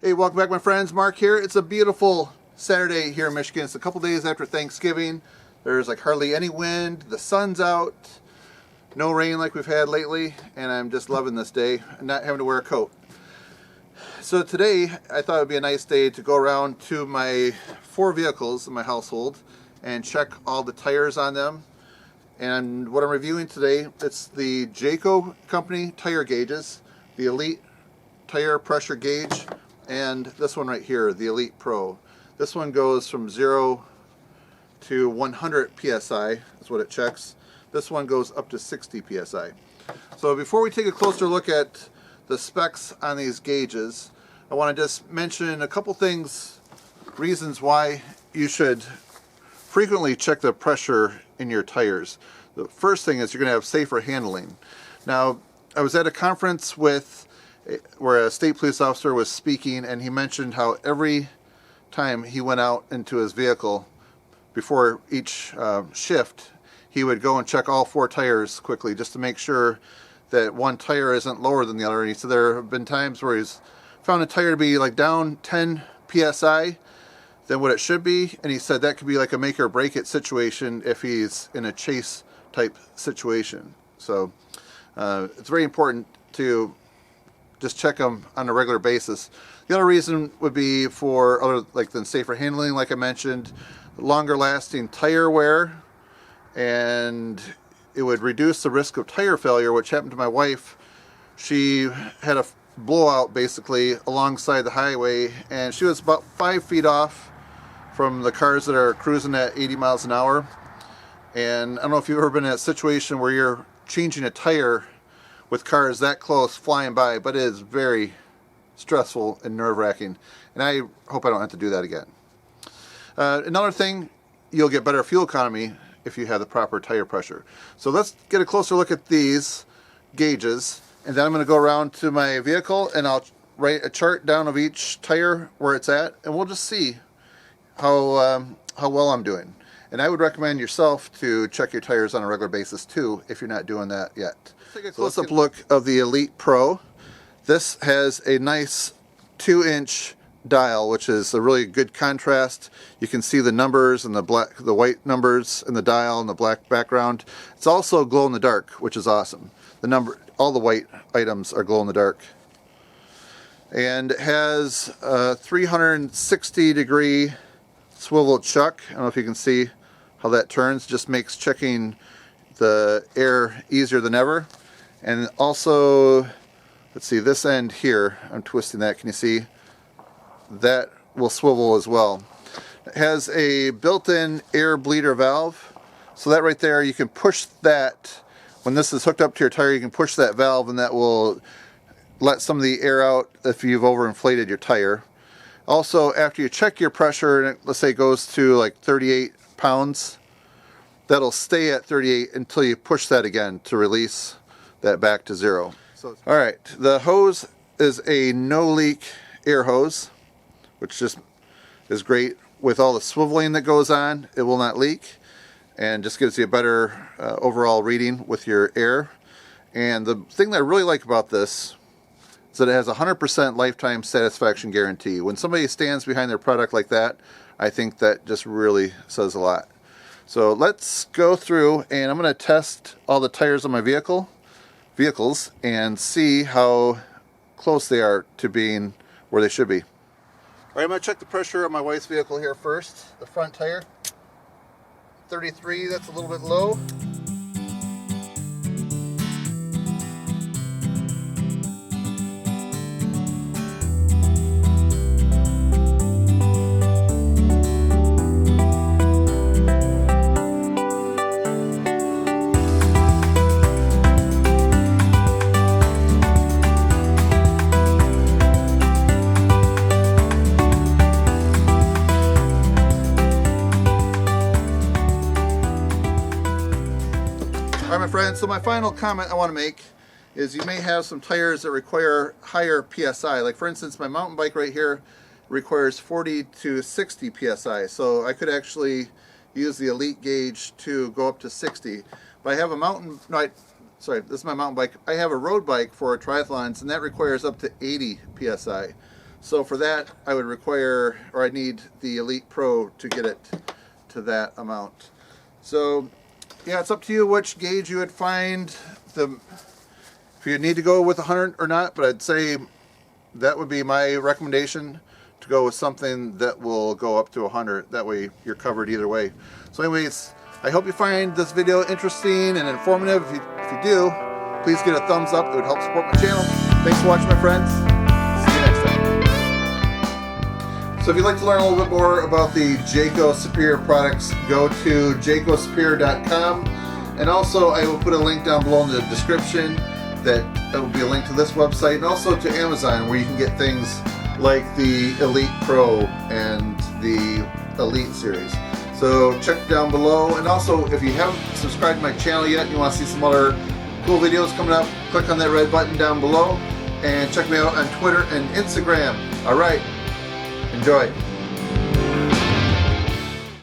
Hey, welcome back my friends, Mark here. It's a beautiful Saturday here in Michigan. It's a couple days after Thanksgiving. There's like hardly any wind, the sun's out, no rain like we've had lately, and I'm just loving this day and not having to wear a coat. So today I thought it would be a nice day to go around to my 4 vehicles in my household and check all the tires on them. And what I'm reviewing today, it's the JACO company tire gauges, the Elite tire pressure gauge, and this one right here, the ElitePro. This one goes from 0 to 100 psi is what it checks. This one goes up to 60 psi. So before we take a closer look at the specs on these gauges, I want to just mention a couple things, reasons why you should frequently check the pressure in your tires. The first thing is you're going to have safer handling. Now, I was at a conference where a state police officer was speaking, and he mentioned how every time he went out into his vehicle before each shift, he would go and check all 4 tires quickly just to make sure that one tire isn't lower than the other. And he said there have been times where he's found a tire to be like down 10 psi than what it should be, and he said that could be like a make or break it situation if he's in a chase type situation. So it's very important to just check them on a regular basis. The other reason would be for other than safer handling, like I mentioned, longer lasting tire wear, and it would reduce the risk of tire failure, which happened to my wife. She had a blowout basically alongside the highway, and she was about 5 feet off from the cars that are cruising at 80 miles an hour. And I don't know if you've ever been in a situation where you're changing a tire with cars that close flying by, but it is very stressful and nerve-wracking, and I hope I don't have to do that again. Another thing, you'll get better fuel economy if you have the proper tire pressure. So let's get a closer look at these gauges, and then I'm going to go around to my vehicle and I'll write a chart down of each tire where it's at, and we'll just see how well I'm doing. And I would recommend yourself to check your tires on a regular basis too if you're not doing that yet. Let's take a close-up look of the ElitePro. This has a nice 2-inch dial, which is a really good contrast. You can see the numbers and the white numbers in the dial and the black background. It's also glow in the dark, which is awesome. All the white items are glow in the dark. And it has a 360-degree swivel chuck. I don't know if you can see how that turns. Just makes checking the air easier than ever. And also, let's see, this end here, I'm twisting that, can you see? That will swivel as well. It has a built-in air bleeder valve, so that right there, you can push that. When this is hooked up to your tire, you can push that valve and that will let some of the air out if you've overinflated your tire. Also, after you check your pressure, and let's say it goes to like 38 pounds, that'll stay at 38 until you push that again to release that back to 0. Alright, the hose is a no-leak air hose, which just is great. With all the swiveling that goes on, it will not leak, and just gives you a better overall reading with your air. And the thing that I really like about this is that it has a 100% lifetime satisfaction guarantee. When somebody stands behind their product like that, I think that just really says a lot. So let's go through, and I'm going to test all the tires on my vehicles and see how close they are to being where they should be. Alright, I'm going to check the pressure on my wife's vehicle here first. The front tire, 33, that's a little bit low. Alright my friends, so my final comment I want to make is you may have some tires that require higher PSI. Like for instance, my mountain bike right here requires 40 to 60 PSI. So I could actually use the Elite gauge to go up to 60. But I have a sorry, this is my mountain bike. I have a road bike for triathlons, and that requires up to 80 PSI. So for that, I would require, or I need the ElitePro to get it to that amount. So yeah, it's up to you which gauge you would find. If you need to go with 100 or not, but I'd say that would be my recommendation, to go with something that will go up to 100. That way you're covered either way. So anyways, I hope you find this video interesting and informative. If you do, please give it a thumbs up. It would help support my channel. Thanks for watching, my friends. See you next time. So if you'd like to learn a little bit more about the JACO Superior products, go to jacosuperior.com. And also I will put a link down below in the description that will be a link to this website, and also to Amazon, where you can get things like the ElitePro and the Elite series. So check down below, and also if you haven't subscribed to my channel yet and you want to see some other cool videos coming up, click on that red button down below and check me out on Twitter and Instagram. Alright, enjoy.